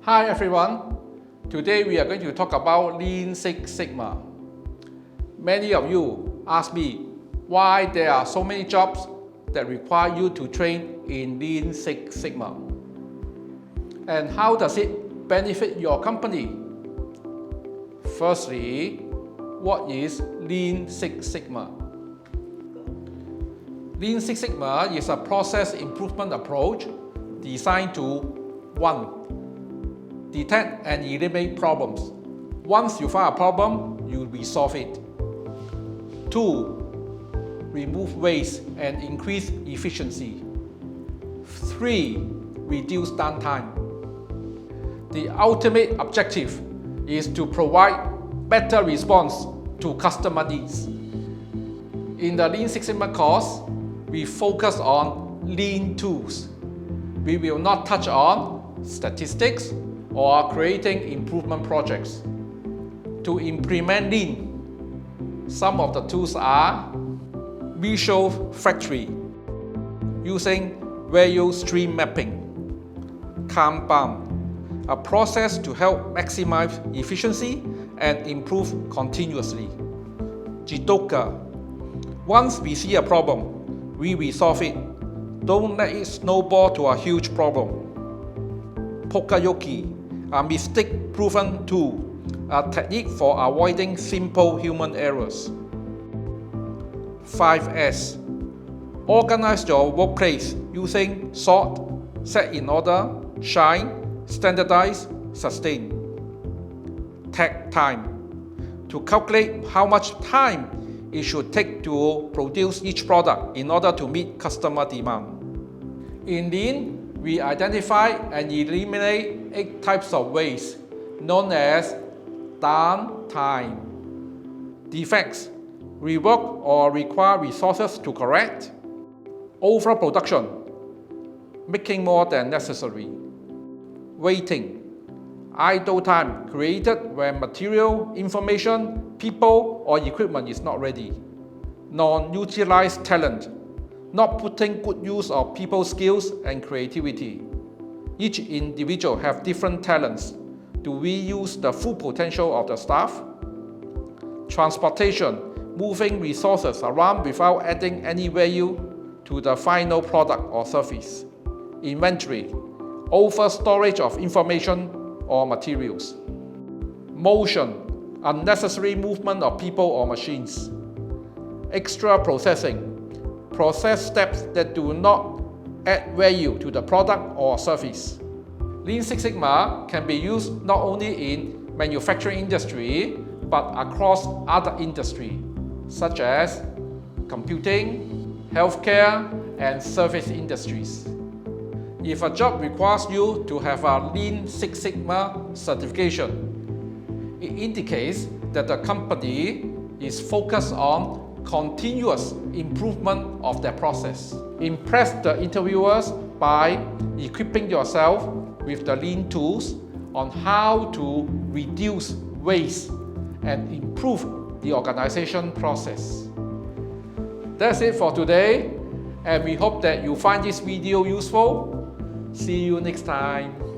Hi everyone, today we are going to talk about Lean Six Sigma. Many of you ask me why there are so many jobs that require you to train in Lean Six Sigma. And how does it benefit your company? Firstly, what is Lean Six Sigma? Lean Six Sigma is a process improvement approach designed to 1. Detect and eliminate problems. Once you find a problem, you resolve it. 2. Remove waste and increase efficiency. 3. Reduce downtime. The ultimate objective is to provide better response to customer needs. In the Lean Six Sigma course, we focus on lean tools. We will not touch on statistics or creating improvement projects. To implement Lean, some of the tools are Visual Factory, using value stream mapping, Kanban, a process to help maximize efficiency and improve continuously. Jidoka, once we see a problem, we resolve it. Don't let it snowball to a huge problem. Pokayoki, a mistake-proven tool, a technique for avoiding simple human errors. 5S. Organize your workplace using sort, set in order, shine, standardize, sustain. Tech time. To calculate how much time it should take to produce each product in order to meet customer demand. In Lean, we identify and eliminate 8 types of waste, known as downtime. Defects, rework or require resources to correct. Overproduction, making more than necessary. Waiting, idle time created when material, information, people or equipment is not ready. Non-utilized talent, not putting good use of people's skills and creativity. Each individual have different talents. Do we use the full potential of the staff? Transportation, moving resources around without adding any value to the final product or service. Inventory, over storage of information or materials. Motion, unnecessary movement of people or machines. Extra processing, process steps that do not add value to the product or service. Lean Six Sigma can be used not only in manufacturing industry, but across other industries, such as computing, healthcare, and service industries. If a job requires you to have a Lean Six Sigma certification, it indicates that the company is focused on continuous improvement of their process. Impress the interviewers by equipping yourself with the Lean tools on how to reduce waste and improve the organization process. That's it for today, and we hope that you find this video useful. See you next time.